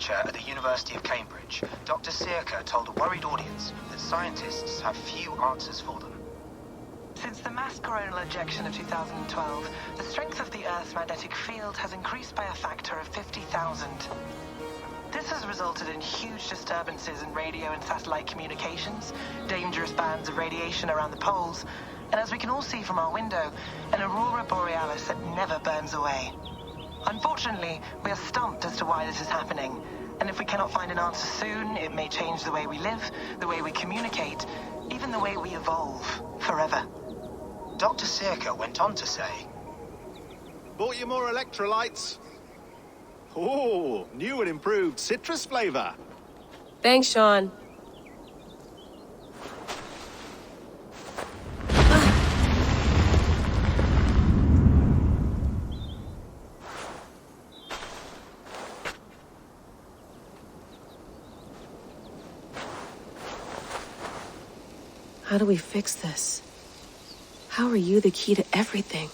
lecture at the University of Cambridge, Dr. Circa told a worried audience that scientists have few answers for them. Since the mass coronal ejection of 2012, the strength of the Earth's magnetic field has increased by a factor of 50,000. This has resulted in huge disturbances in radio and satellite communications, dangerous bands of radiation around the poles, and as we can all see from our window, an aurora borealis that never burns away. Unfortunately, we are stumped as to why this is happening, and if we cannot find an answer soon, it may change the way we live, the way we communicate, even the way we evolve, forever. Dr. Circa went on to say, "Bought you more electrolytes? Oh, new and improved citrus flavor." Thanks, Sean. How do we fix this? How are you the key to everything?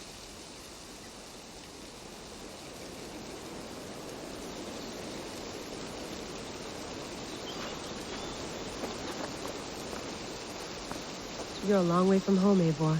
You're a long way from home, Eivor.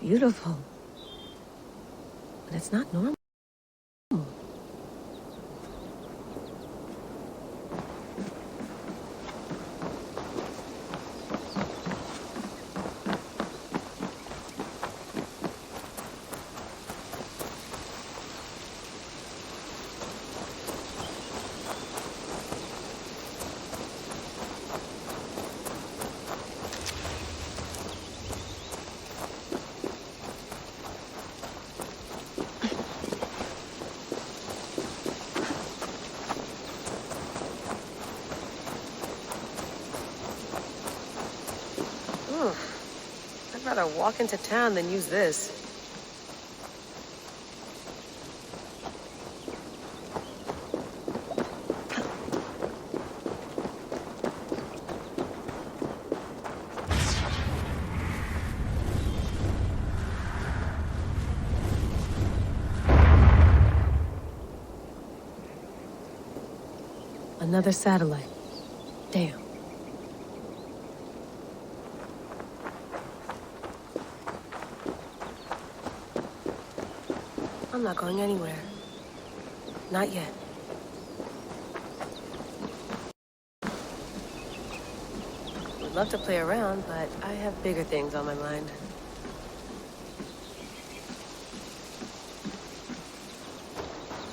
Beautiful. But it's not normal. I'd rather walk into town than use this. Another satellite. Damn. I'm not going anywhere. Not yet. Would love to play around, but I have bigger things on my mind.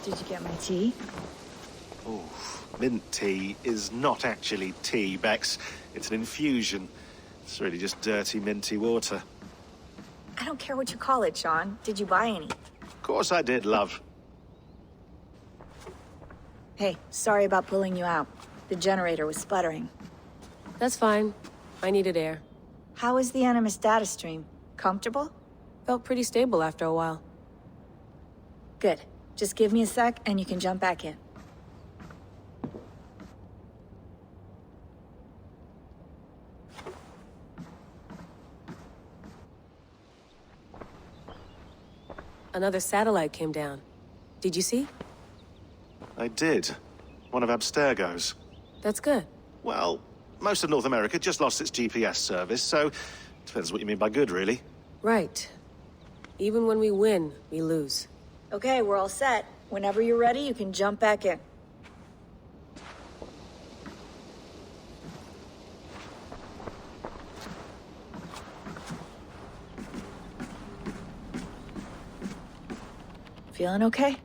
Did you get my tea? Oh, mint tea is not actually tea, Bex. It's an infusion. It's really just dirty, minty water. I don't care what you call it, Sean. Did you buy any? Of course I did, love. Hey, sorry about pulling you out. The generator was sputtering. That's fine. I needed air. How is the Animus data stream? Comfortable? Felt pretty stable after a while. Good. Just give me a sec and you can jump back in. Another satellite came down. Did you see? I did. One of Abstergo's. That's good. Well, most of North America just lost its GPS service, so depends what you mean by good, really. Right. Even when we win, we lose. Okay, we're all set. Whenever you're ready, you can jump back in. Feeling okay?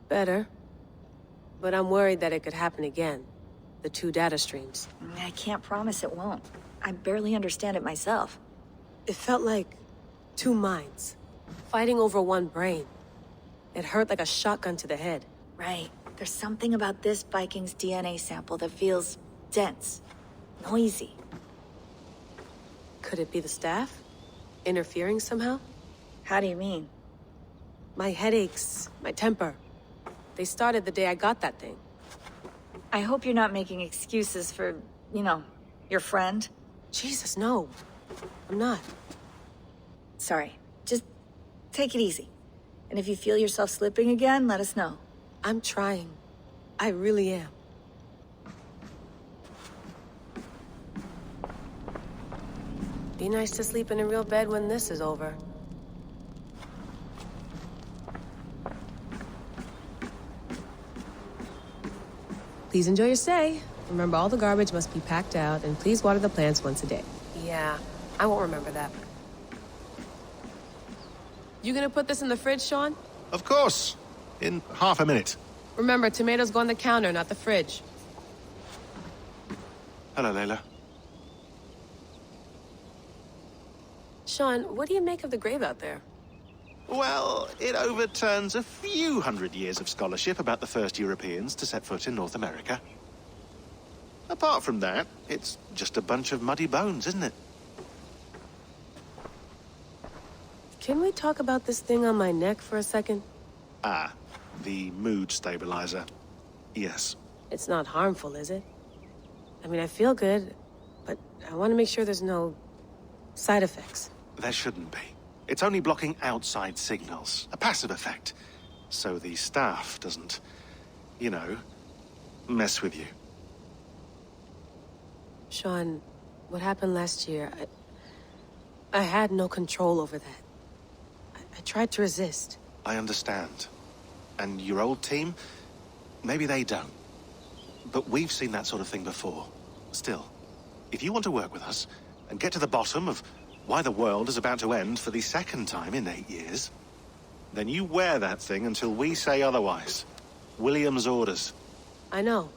Better. But I'm worried that it could happen again. The two data streams. I can't promise it won't. I barely understand it myself. It felt like two minds, fighting over one brain. It hurt like a shotgun to the head. Right. There's something about this Viking's DNA sample that feels dense, noisy. Could it be the staff? Interfering somehow? How do you mean? My headaches, my temper. They started the day I got that thing. I hope you're not making excuses for, you know, your friend. Jesus, no. I'm not. Sorry. Just take it easy. And if you feel yourself slipping again, let us know. I'm trying. I really am. Be nice to sleep in a real bed when this is over. Please enjoy your stay. Remember, all the garbage must be packed out, and please water the plants once a day. Yeah, I won't remember that. You gonna put this in the fridge, Sean? Of course. In half a minute. Remember, tomatoes go on the counter, not the fridge. Hello, Layla. Sean, what do you make of the grave out there? Well, it overturns a few hundred years of scholarship about the first Europeans to set foot in North America. Apart from that, it's just a bunch of muddy bones, isn't it? Can we talk about this thing on my neck for a second? Ah, the mood stabilizer. Yes. It's not harmful, is it? I mean, I feel good, but I want to make sure there's no side effects. There shouldn't be. It's only blocking outside signals, a passive effect. So the staff doesn't, you know, mess with you. Sean, what happened last year, I had no control over that. I tried to resist. I understand. And your old team, maybe they don't. But we've seen that sort of thing before. Still, if you want to work with us and get to the bottom of why the world is about to end for the second time in 8 years, then you wear that thing until we say otherwise. William's orders. I know.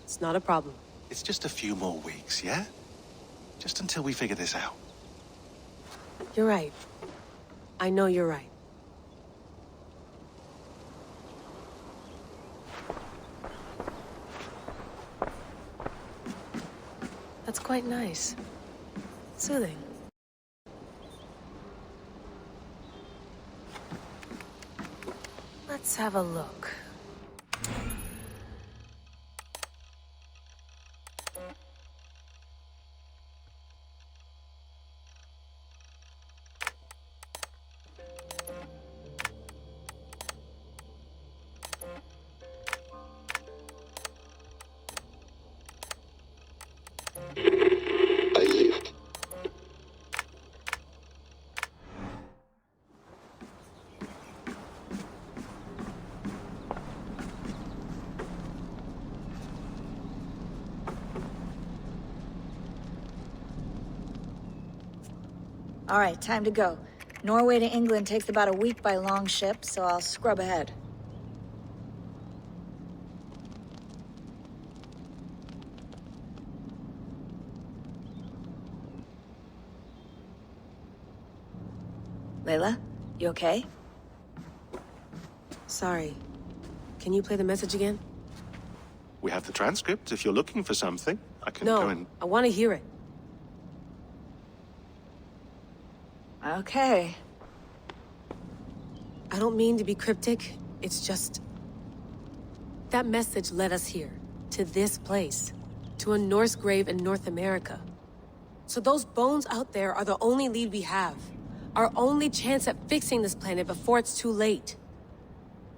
It's not a problem. It's just a few more weeks, yeah? Just until we figure this out. You're right. I know you're right. That's quite nice. Soothing. Let's have a look. All right, time to go. Norway to England takes about a week by longship, so I'll scrub ahead. Layla, you okay? Sorry. Can you play the message again? We have the transcript. If you're looking for something, I can go and... No, I want to hear it. Okay. I don't mean to be cryptic. It's just... that message led us here. To this place. To a Norse grave in North America. So those bones out there are the only lead we have. Our only chance at fixing this planet before it's too late.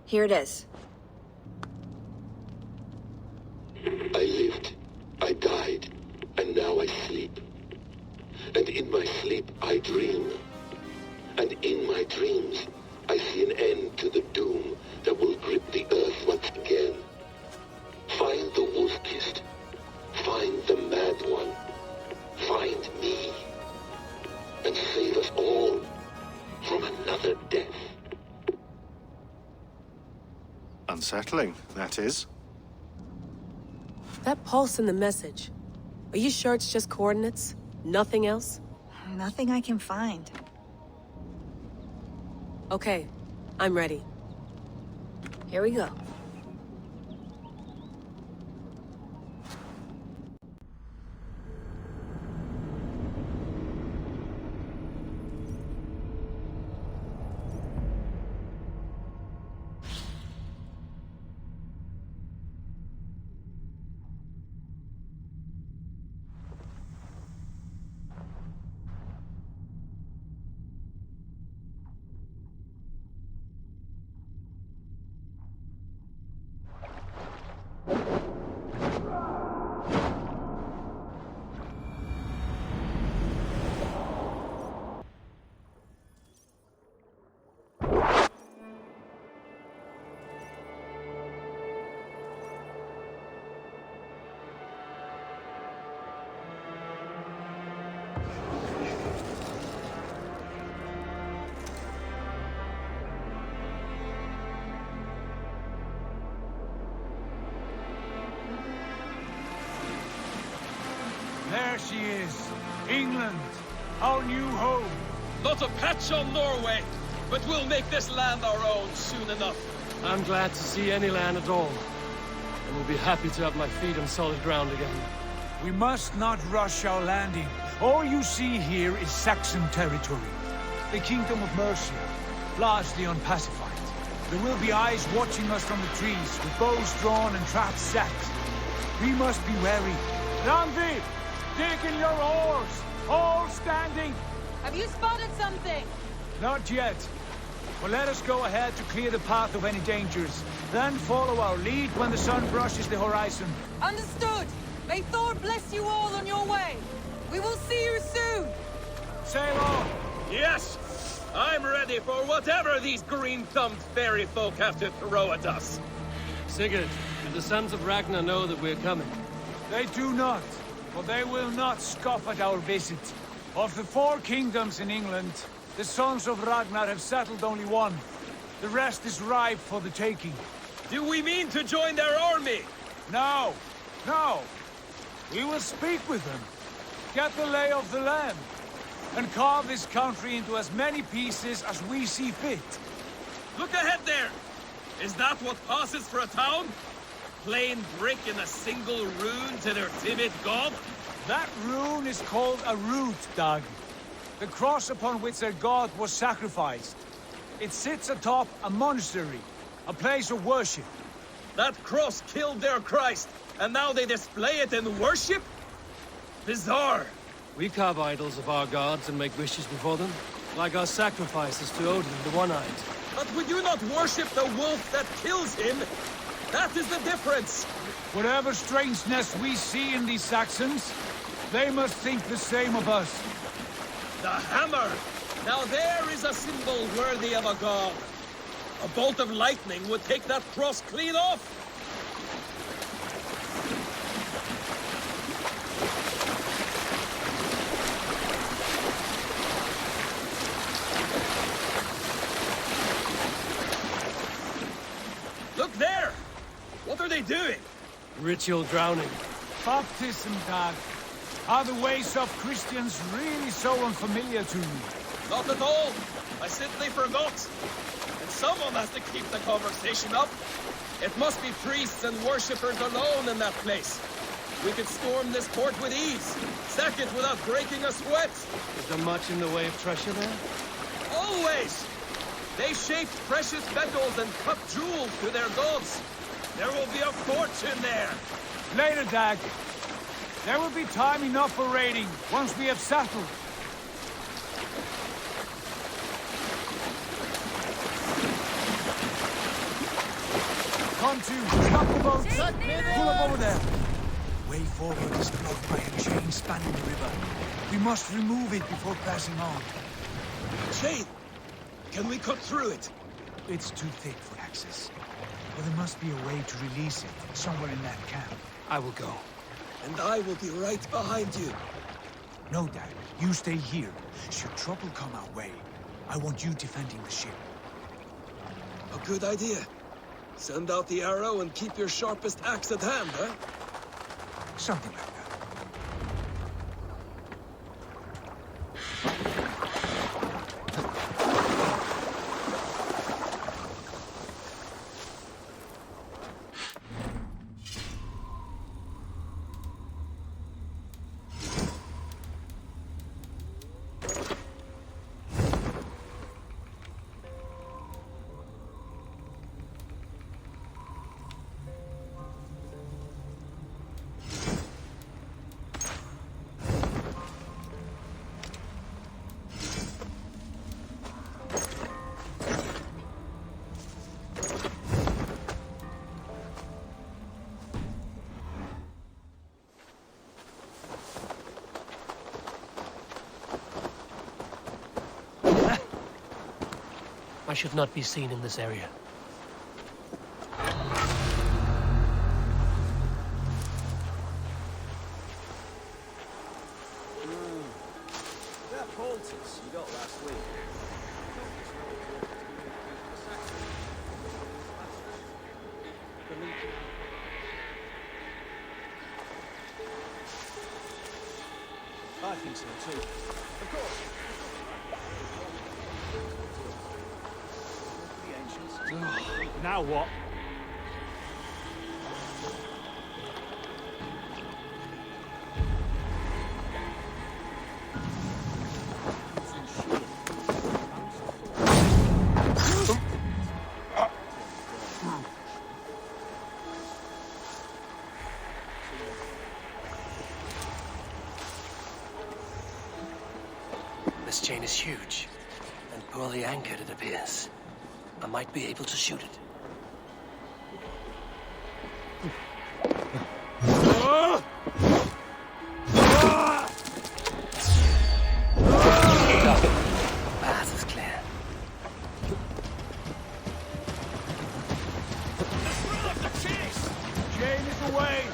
Here it is. I lived, I died, and now I sleep. And in my sleep I dream. And in my dreams, I see an end to the doom that will grip the earth once again. Find the wolf-kissed. Find the mad one. Find me. And save us all from another death. Unsettling, that is. That pulse in the message. Are you sure it's just coordinates? Nothing else? Nothing I can find. Okay, I'm ready. Here we go. There she is. England, our new home. Not a patch on Norway, but we'll make this land our own soon enough. I'm glad to see any land at all. And will be happy to have my feet on solid ground again. We must not rush our landing. All you see here is Saxon territory. The Kingdom of Mercia, largely unpacified. There will be eyes watching us from the trees, with bows drawn and traps set. We must be wary. Randvi, dig in your oars! All standing! Have you spotted something? Not yet. But let us go ahead to clear the path of any dangers. Then follow our lead when the sun brushes the horizon. Understood! May Thor bless you all on your way! We will see you soon! Sail on! Yes! I'm ready for whatever these green-thumbed fairy folk have to throw at us. Sigurd, do the sons of Ragnar know that we're coming? They do not, but they will not scoff at our visit. Of the 4 kingdoms in England, the sons of Ragnar have settled only one. The rest is ripe for the taking. Do we mean to join their army? No, no. We will speak with them, get the lay of the land, and carve this country into as many pieces as we see fit. Look ahead there! Is that what passes for a town? Plain brick in a single rune to their timid god? That rune is called a root, Dag. The cross upon which their god was sacrificed. It sits atop a monastery, a place of worship. That cross killed their Christ, and now they display it in worship? Bizarre. We carve idols of our gods and make wishes before them, like our sacrifices to Odin, the One-Eyed. But we do not worship the wolf that kills him. That is the difference. Whatever strangeness we see in these Saxons, they must think the same of us. The hammer! Now there is a symbol worthy of a god. A bolt of lightning would take that cross clean off. Look there! What are they doing? Ritual drowning. Baptism, Dag. Are the ways of Christians really so unfamiliar to you? Not at all. I simply forgot. And someone has to keep the conversation up. It must be priests and worshippers alone in that place. We could storm this port with ease. Sack it without breaking a sweat. Is there much in the way of treasure there? Always! They shaped precious metals and cut jewels to their gods. There will be a fortune there. Later, Dag. There will be time enough for raiding, once we have settled. Come to, stop the boat. Pull up over there. Way forward is blocked by a chain spanning the river. We must remove it before passing on. Chain? Can we cut through it? It's too thick for access. But there must be a way to release it, somewhere in that camp. I will go. And I will be right behind you. No, Dad. You stay here. Should trouble come our way, I want you defending the ship. A good idea. Send out the arrow and keep your sharpest axe at hand, huh? Something like that. I should not be seen in this area. That poultice you got last week. I think so too. Of course. The ancients. Now what? This chain is huge, and poorly anchored, it appears. I might be able to shoot it. Path is clear. Chain is away!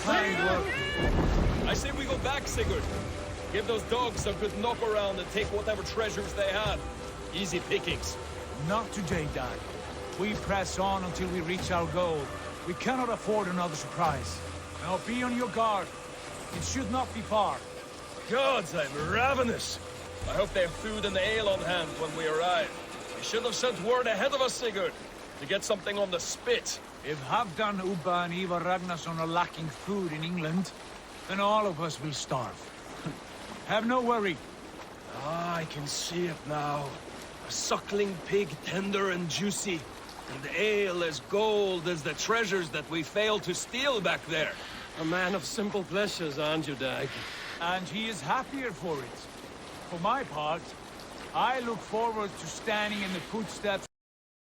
Eivor! I say we go back, Sigurd. Give those dogs a good knock around and take whatever treasures they had. Easy pickings. Not today, Dag. We press on until we reach our goal. We cannot afford another surprise. Now be on your guard. It should not be far. Gods, I'm ravenous. I hope they have food and ale on hand when we arrive. We should have sent word ahead of us, Sigurd, to get something on the spit. If Halfdan, Ubba and Eivor Ragnarsson are lacking food in England, then all of us will starve. Have no worry. Ah, I can see it now. A suckling pig, tender and juicy. And ale as gold as the treasures that we failed to steal back there. A man of simple pleasures, aren't you, Dag? And he is happier for it. For my part, I look forward to standing in the footsteps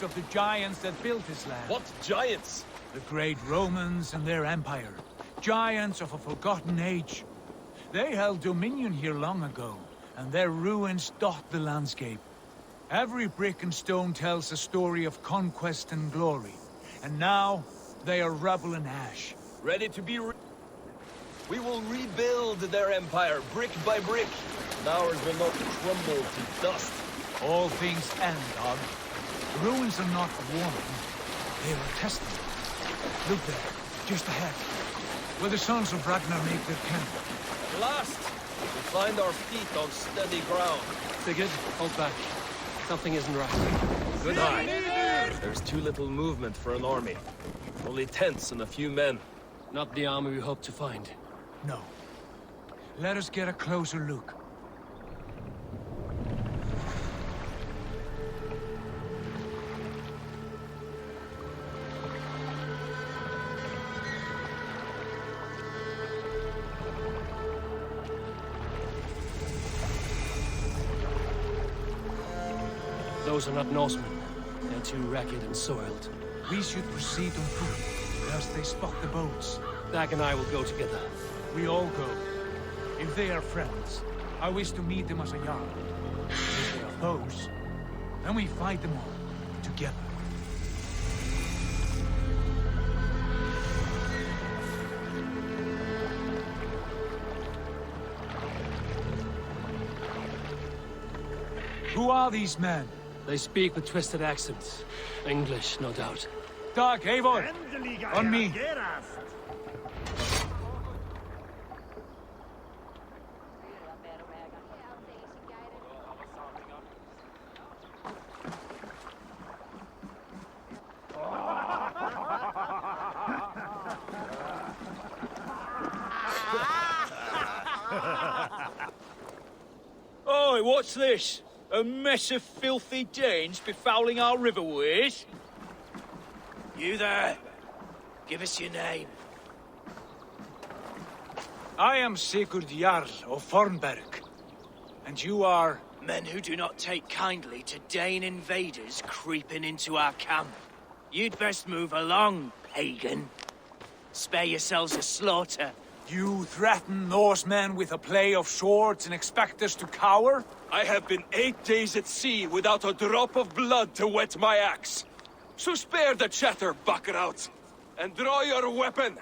of the giants that built this land. What giants? The great Romans and their empire. Giants of a forgotten age. They held dominion here long ago, and their ruins dot the landscape. Every brick and stone tells a story of conquest and glory. And now, they are rubble and ash. Ready to be We will rebuild their empire, brick by brick. And ours will not crumble to dust. All things end, Dog. The ruins are not warning. They are a testament. Look there, just ahead. Where the sons of Ragnar make their camp. At last, we find our feet on steady ground. Sigurd, hold back. Something isn't right. Good eye. There's too little movement for an army. Only tents and a few men. Not the army we hope to find. No. Let us get a closer look. Those are not Norsemen. They're too ragged and soiled. We should proceed on foot, lest they spot the boats. Dag and I will go together. We all go. If they are friends, I wish to meet them as a Jarl. If they are foes, then we fight them all, together. Who are these men? They speak with twisted accents. English, no doubt. Dag, Eivor! On me! Oi, what's this? A mess of filthy Danes befouling our riverways? You there? Give us your name. I am Sigurd Jarl of Fornberg. And you are... Men who do not take kindly to Dane invaders creeping into our camp. You'd best move along, pagan. Spare yourselves a slaughter. You threaten Norsemen with a play of swords and expect us to cower? I have been 8 days at sea without a drop of blood to wet my axe. So spare the chatter, Baccarat. and draw your weapon.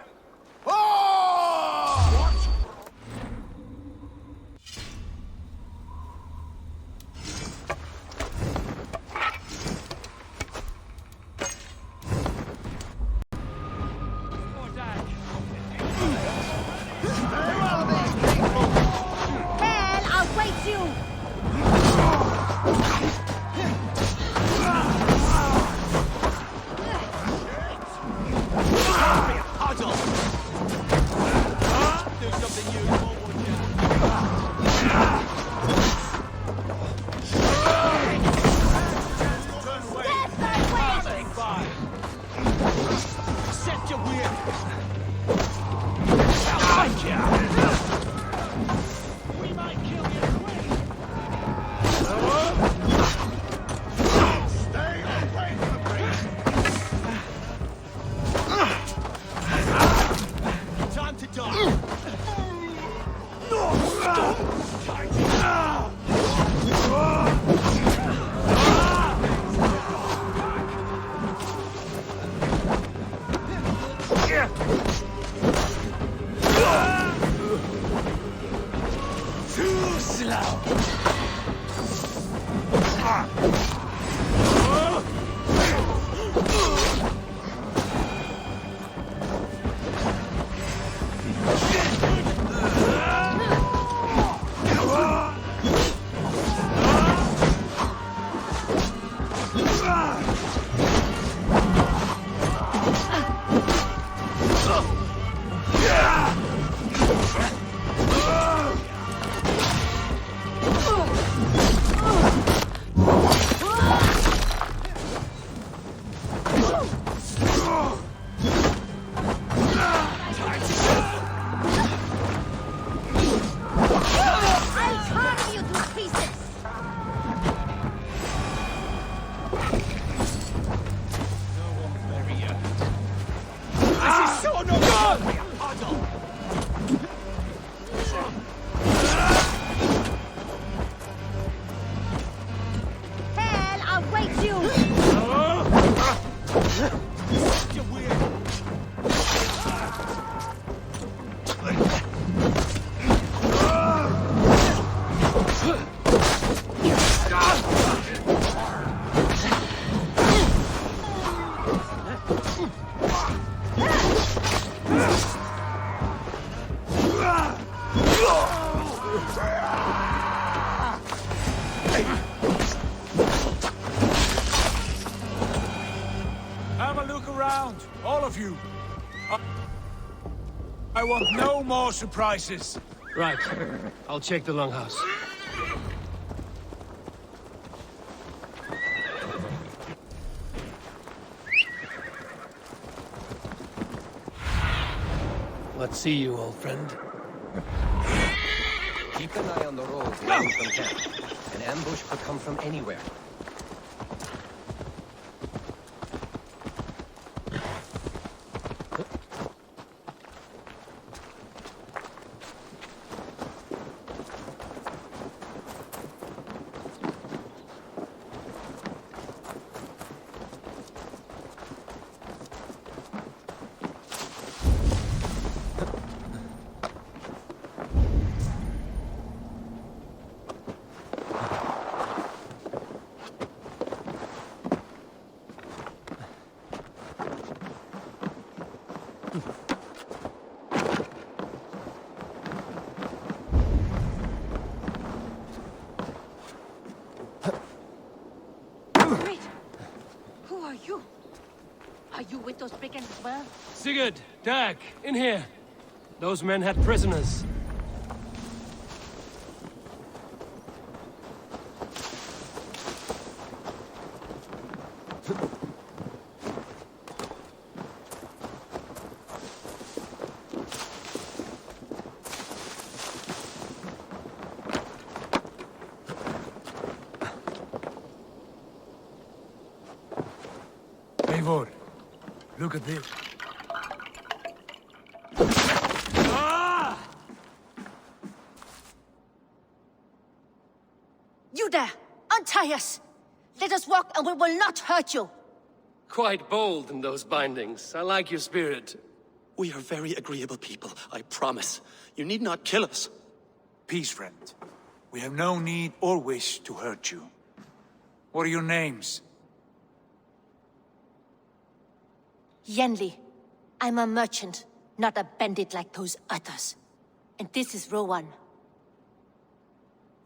I want no more surprises. Right. I'll check the longhouse. Let's see you, old friend. Keep an eye on the roads leading from camp. An ambush could come from anywhere. Those brigands as well? Sigurd, Dag, in here. Those men had prisoners. Eivor. Look at this. You there! Untie us! Let us walk and we will not hurt you! Quite bold in those bindings. I like your spirit. We are very agreeable people, I promise. You need not kill us. Peace, friend. We have no need or wish to hurt you. What are your names? Yenli. I'm a merchant, not a bandit like those others. And this is Rowan.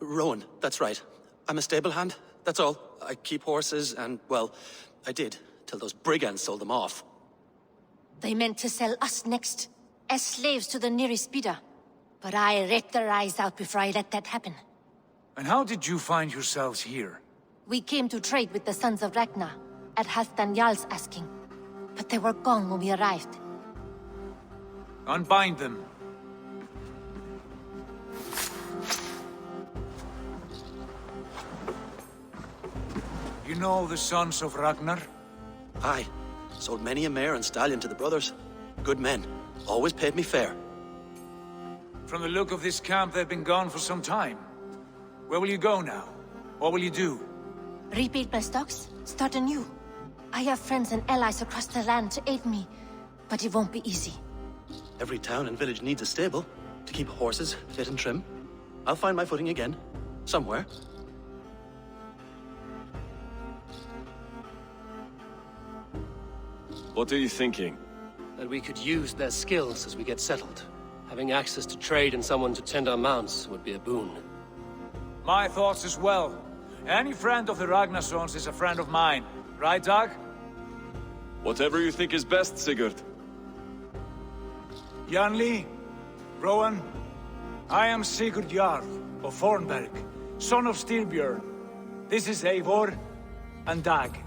Rowan, that's right. I'm a stable hand, that's all. I keep horses and, well, I did, till those brigands sold them off. They meant to sell us next, as slaves to the nearest bidder. But I ripped their eyes out before I let that happen. And how did you find yourselves here? We came to trade with the Sons of Ragnar, at Halfdan Jarl's asking. But they were gone when we arrived. Unbind them. You know the Sons of Ragnar? Aye. Sold many a mare and stallion to the brothers. Good men. Always paid me fair. From the look of this camp, they've been gone for some time. Where will you go now? What will you do? Rebuild my stocks, start anew. I have friends and allies across the land to aid me, but it won't be easy. Every town and village needs a stable to keep horses fit and trim. I'll find my footing again. Somewhere. What are you thinking? That we could use their skills as we get settled. Having access to trade and someone to tend our mounts would be a boon. My thoughts as well. Any friend of the Ragnarsons is a friend of mine. Right, Dag? Whatever you think is best, Sigurd. Janli, Rowan, I am Sigurd Jarl of Fornberg, son of Styrbjörn. This is Eivor and Dag.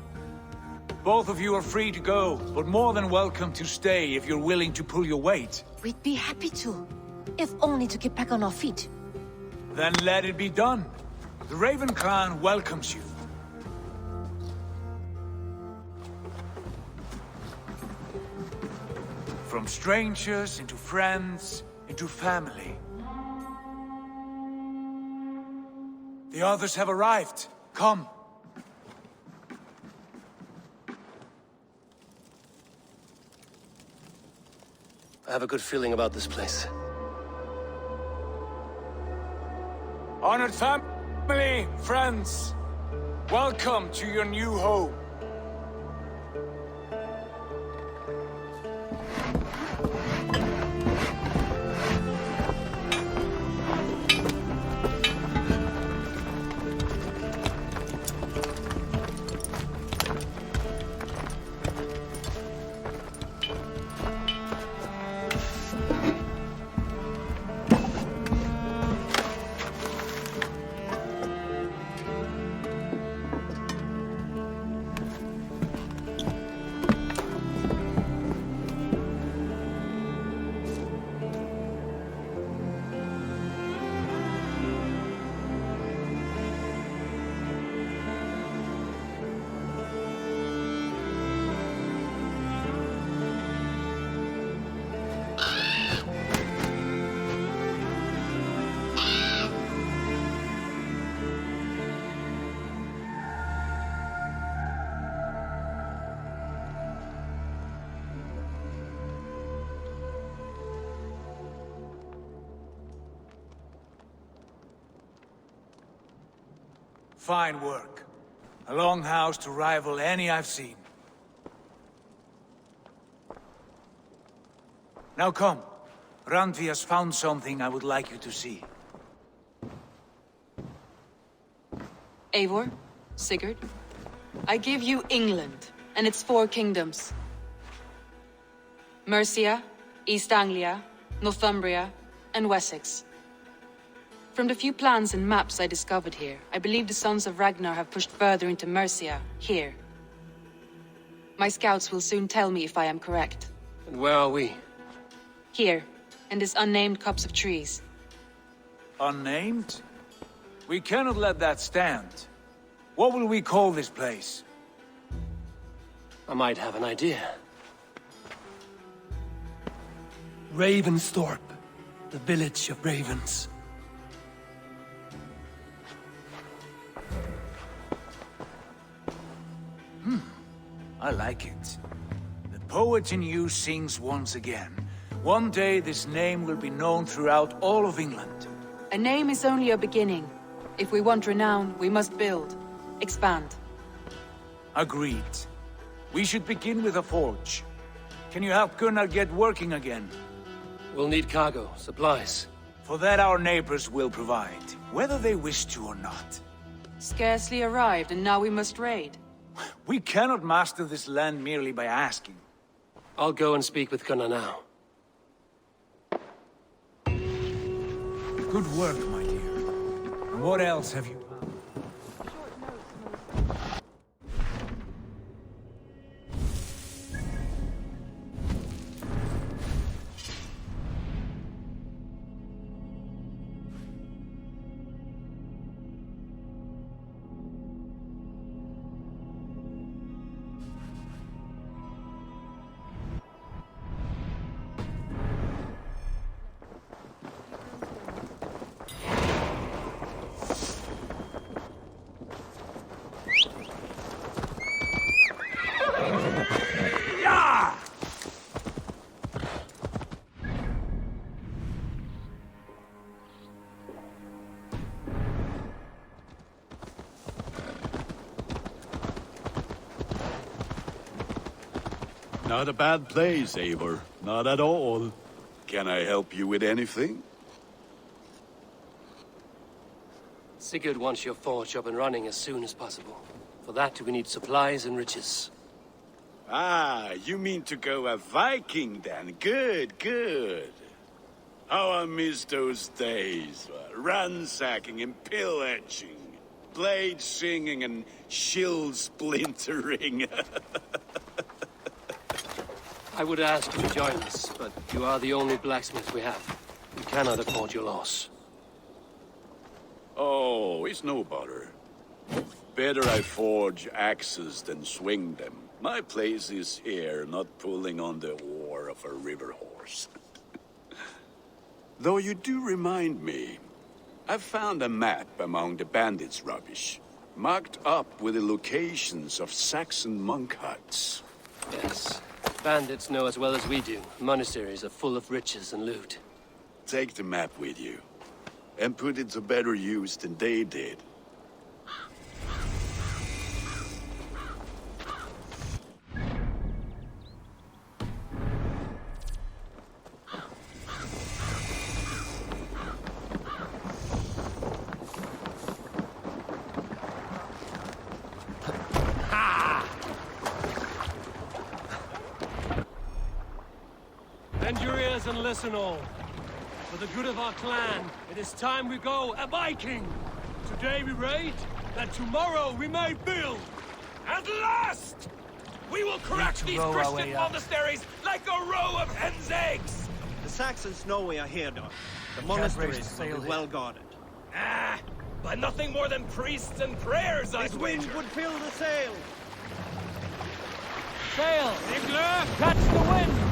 Both of you are free to go, but more than welcome to stay if you're willing to pull your weight. We'd be happy to, if only to get back on our feet. Then let it be done. The Raven clan welcomes you. From strangers, into friends, into family. The others have arrived. Come. I have a good feeling about this place. Honored family, friends, welcome to your new home. Fine work. A longhouse to rival any I've seen. Now come. Randvi has found something I would like you to see. Eivor, Sigurd, I give you England and its 4 kingdoms. Mercia, East Anglia, Northumbria, and Wessex. From the few plans and maps I discovered here, I believe the Sons of Ragnar have pushed further into Mercia, here. My scouts will soon tell me if I am correct. And where are we? Here, in this unnamed copse of trees. Unnamed? We cannot let that stand. What will we call this place? I might have an idea. Ravensthorpe, the village of ravens. I like it. The poet in you sings once again. One day this name will be known throughout all of England. A name is only a beginning. If we want renown, we must build. Expand. Agreed. We should begin with a forge. Can you help Gunnar get working again? We'll need cargo, supplies. For that our neighbors will provide, whether they wish to or not. Scarcely arrived, and now we must raid. We cannot master this land merely by asking. I'll go and speak with Gunnar now. Good work, my dear. And what else have you... Not a bad place, Eivor. Not at all. Can I help you with anything? Sigurd wants your forge up and running as soon as possible. For that, we need supplies and riches. Ah, you mean to go a Viking then? Good, good. How I miss those days. Ransacking and pillaging. Blade singing and shield splintering. I would ask you to join us, but you are the only blacksmith we have. We cannot afford your loss. Oh, it's no bother. Better I forge axes than swing them. My place is here, not pulling on the oar of a river horse. Though you do remind me, I found a map among the bandits' rubbish, marked up with the locations of Saxon monk huts. Yes. Bandits know as well as we do. Monasteries are full of riches and loot. Take the map with you, and put it to better use than they did. Bend your ears and listen all. For the good of our clan, it is time we go a Viking! Today we raid, that tomorrow we may build! At last! We will crack these Christian monasteries like a row of hen's eggs! The Saxons know we are here, Doc. The monasteries will be well guarded. Ah, by nothing more than priests and prayers, I This wind would fill the sail! Sail! Igler, catch the wind!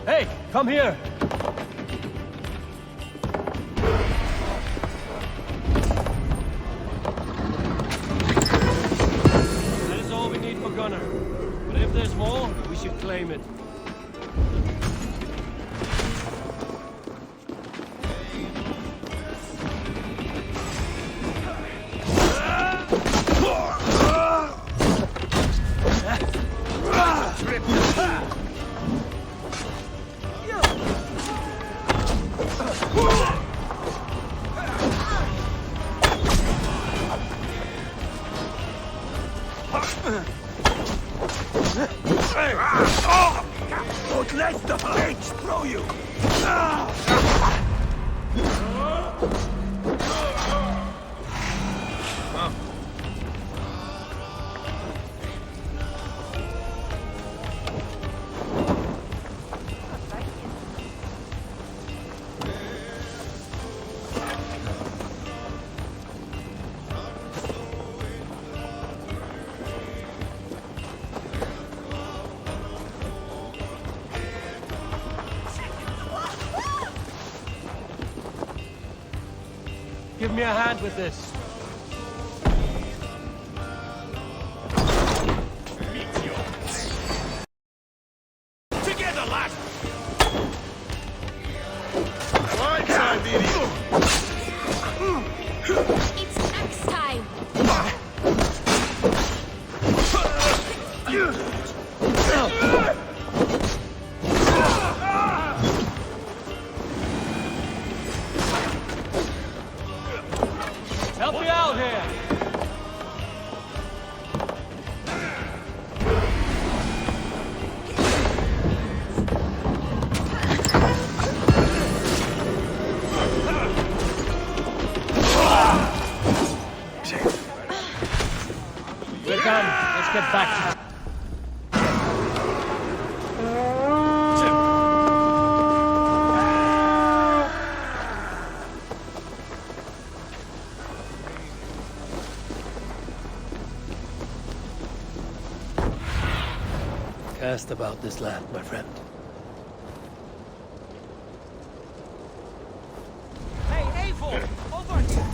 Hey, come here! That is all we need for Gunner. But if there's more, we should claim it. Don't let the blades throw you! Give me a hand with this. Together, lad! Right side, idiot! It's axe time! Help me out here! We're done. Let's get back to... Cast about this land, my friend. Hey, Eivor! Over here!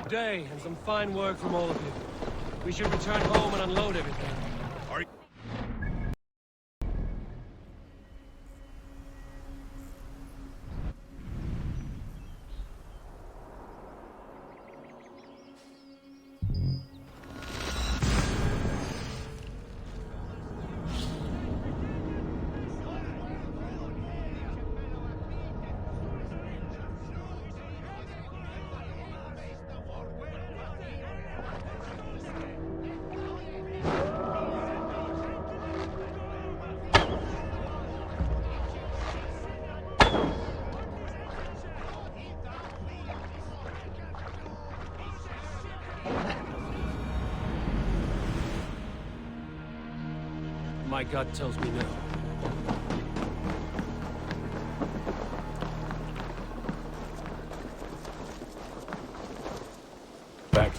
Good day, and some fine work from all of you. We should return home and unload everything. My gut tells me no. Back.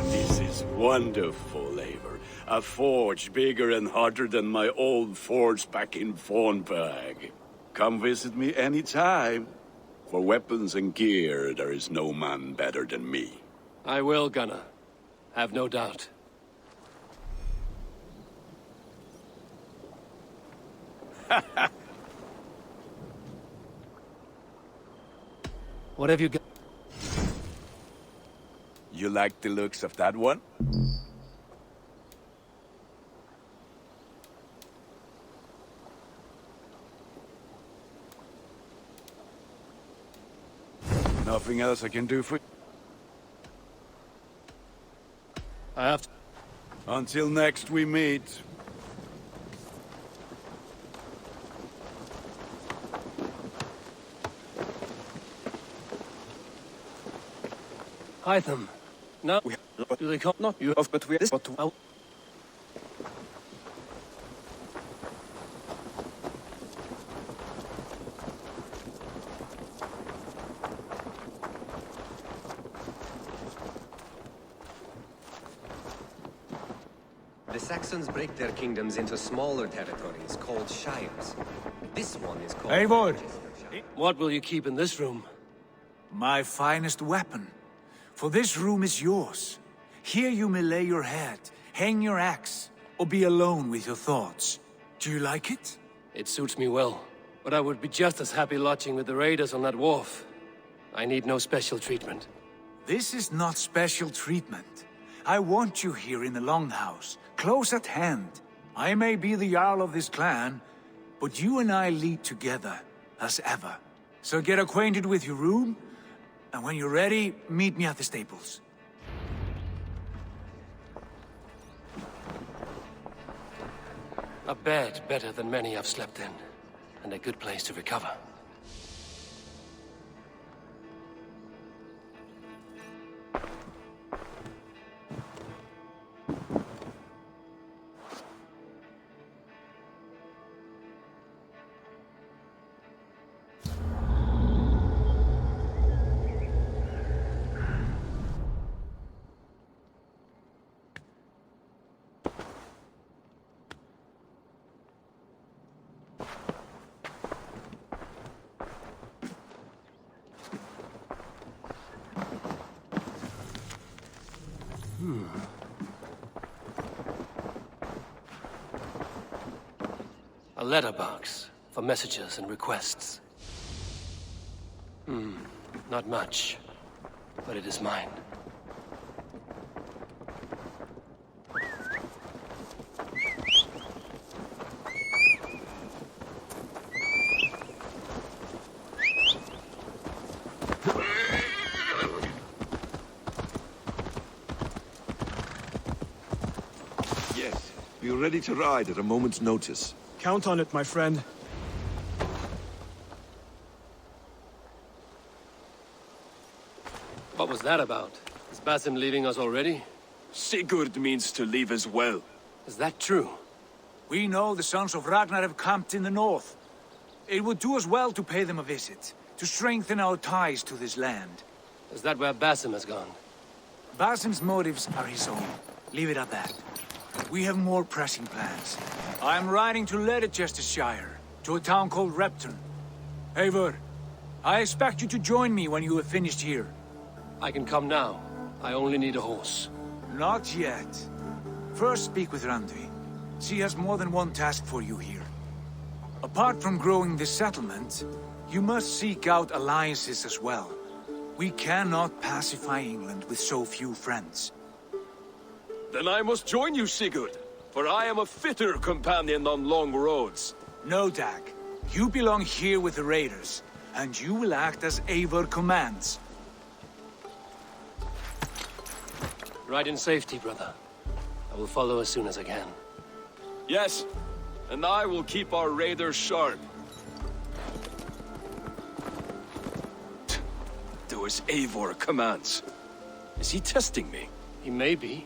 This is wonderful, Eivor. A forge bigger and harder than my old forge back in Fornburg. Come visit me anytime. For weapons and gear, there is no man better than me. I will, Gunnar. Have no doubt. What have you got? You like the looks of that one? Nothing else I can do for you? I have to... Until next we meet. Hide them. No. Do they come? Not you. But we... But I'll... The Saxons break their kingdoms into smaller territories called shires. This one is called... Eivor! What will you keep in this room? My finest weapon. For this room is yours. Here you may lay your head, hang your axe, or be alone with your thoughts. Do you like it? It suits me well. But I would be just as happy lodging with the raiders on that wharf. I need no special treatment. This is not special treatment. I want you here in the Longhouse, close at hand. I may be the Jarl of this clan, but you and I lead together, as ever. So get acquainted with your room, and when you're ready, meet me at the stables. A bed better than many I've slept in, and a good place to recover. A letterbox for messages and requests. Not much, but it is mine. Yes, we're ready to ride at a moment's notice. Count on it, my friend. What was that about? Is Basim leaving us already? Sigurd means to leave as well. Is that true? We know the sons of Ragnar have camped in the north. It would do us well to pay them a visit, to strengthen our ties to this land. Is that where Basim has gone? Basim's motives are his own. Leave it at that. We have more pressing plans. I am riding to Leicestershire, to a town called Repton. Eivor, I expect you to join me when you have finished here. I can come now. I only need a horse. Not yet. First speak with Randi. She has more than one task for you here. Apart from growing this settlement, you must seek out alliances as well. We cannot pacify England with so few friends. Then I must join you, Sigurd, for I am a fitter companion on long roads. No, Dag. You belong here with the raiders, and you will act as Eivor commands. Ride in safety, brother. I will follow as soon as I can. Yes, and I will keep our raiders sharp. Do as Eivor commands. Is he testing me? He may be.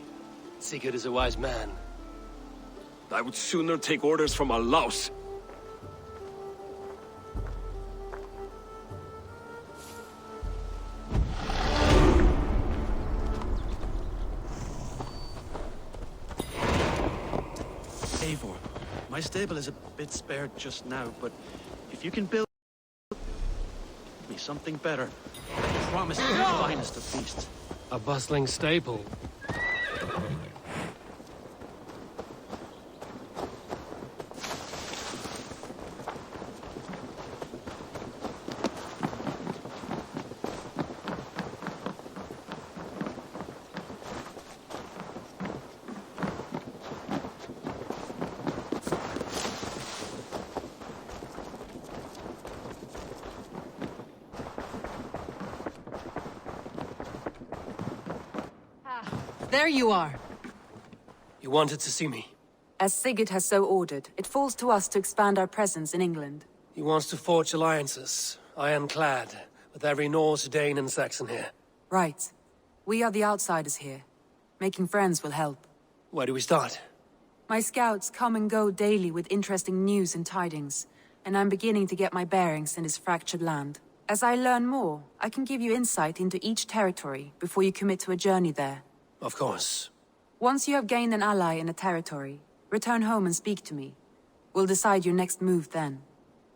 Sigurd is a wise man. I would sooner take orders from a louse. Eivor, my stable is a bit spared just now, but if you can build me something better, I promise you the finest of feasts. A bustling stable. There you are. You wanted to see me? As Sigurd has so ordered, it falls to us to expand our presence in England. He wants to forge alliances, ironclad, with every Norse, Dane and Saxon here. Right. We are the outsiders here. Making friends will help. Where do we start? My scouts come and go daily with interesting news and tidings, and I'm beginning to get my bearings in this fractured land. As I learn more, I can give you insight into each territory before you commit to a journey there. Of course. Once you have gained an ally in a territory, return home and speak to me. We'll decide your next move then.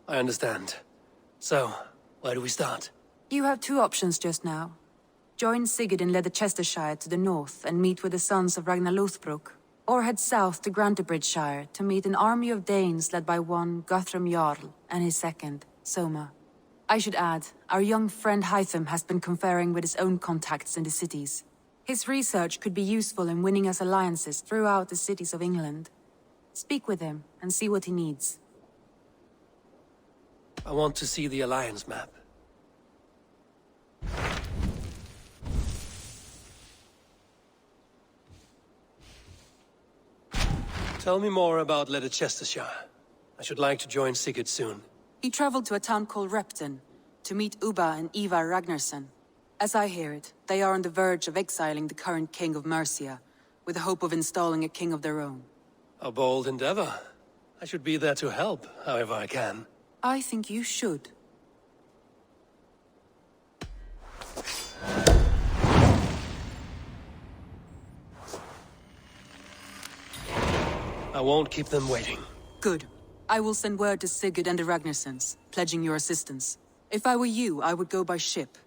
I understand. So, where do we start? You have two options just now. Join Sigurd in Leicestershire to the north and meet with the sons of Ragnar Lothbrok, or head south to Grantebridgeshire to meet an army of Danes led by one Guthrum Jarl and his second, Soma. I should add, our young friend Heathens has been conferring with his own contacts in the cities. His research could be useful in winning us alliances throughout the cities of England. Speak with him and see what he needs. I want to see the alliance map. Tell me more about Leicestershire. I should like to join Sigurd soon. He traveled to a town called Repton to meet Ubba and Ivar Ragnarsson. As I hear it, they are on the verge of exiling the current king of Mercia, with the hope of installing a king of their own. A bold endeavor. I should be there to help, however I can. I think you should. I won't keep them waiting. Good. I will send word to Sigurd and the Ragnarssons, pledging your assistance. If I were you, I would go by ship.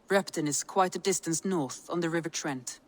Repton is quite a distance north on the River Trent.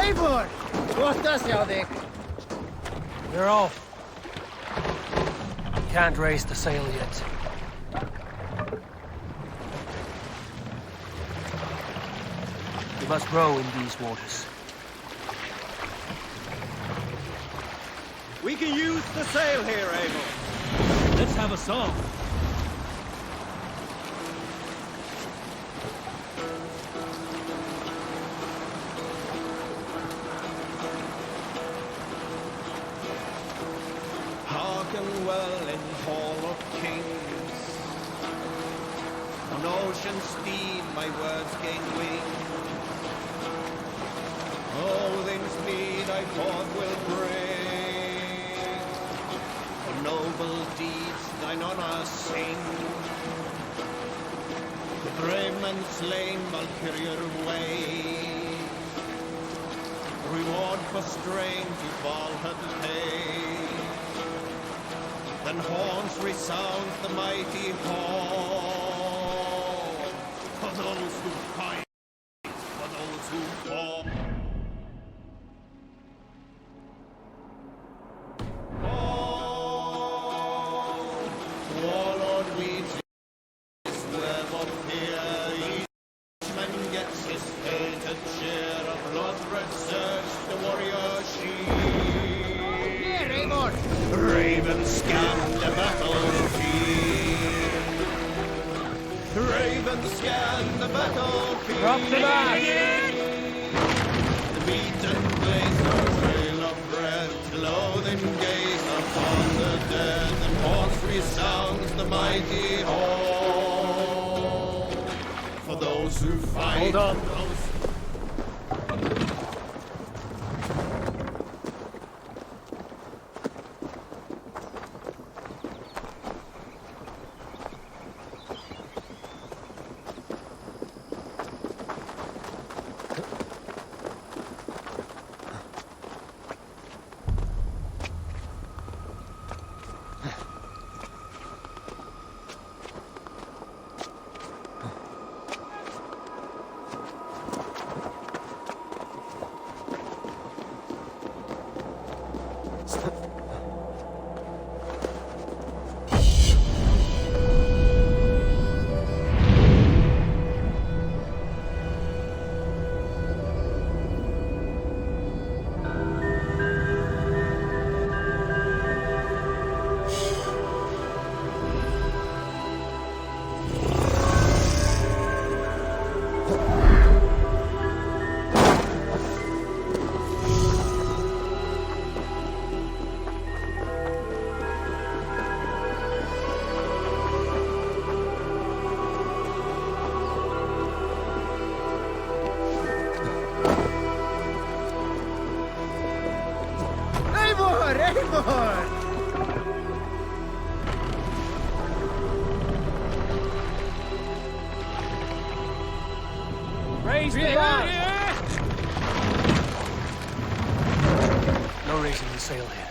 Eivor! What does y'all think? We're off. Can't raise the sail yet. We must row in these waters. We can use the sail here, Eivor. Let's have a song. Hearken well in Hall of Kings. On ocean steed my words gain wing. Odin's mead I forth will bring. For noble deeds thine honor sing. The brave men slain Valkyrier way. Reward for strain to Valhalla pay. Then horns resound the mighty hall. For those who fight, for those who fall. Warlord weeds his web of fear. Each man gets his fated share of blood-red surge, the warrior shield. Here, Eivor! Ravens scan the battlefield. Ravens scan the battlefield. Drop the mast! The beaten blaze a trail of red. Loathing gaze upon the dead. And horns resounds the mighty hall. For those who fight. Hold on. Eivor! Raise the mast! No raising the sail here.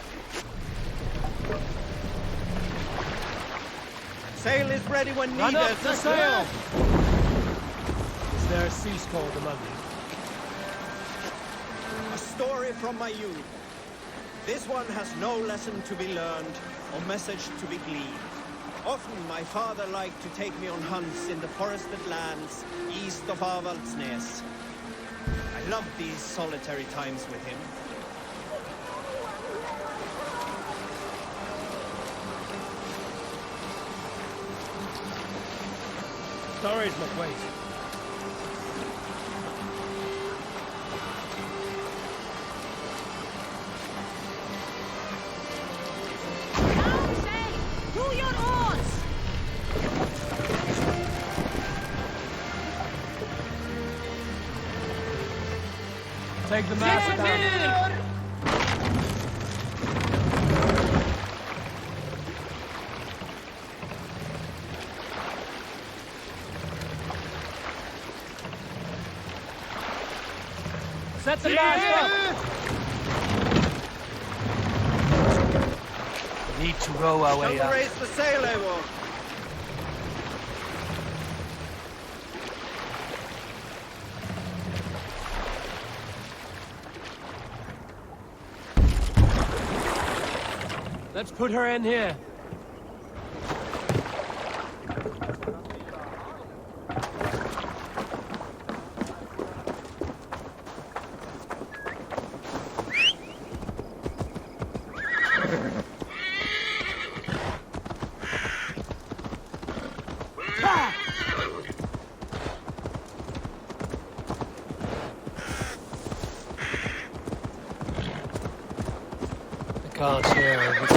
Sail is ready when needed. Run up the sail! Is there a sea scald among you? A story from my youth. This one has no lesson to be learned or message to be gleaned. Often my father liked to take me on hunts in the forested lands east of Avaldsnes. I loved these solitary times with him. Stories must wait. Take the mast down. Set the mast up. We need to row our way out. Raise the sail, Eivor. Let's put her in here. Can't hear her.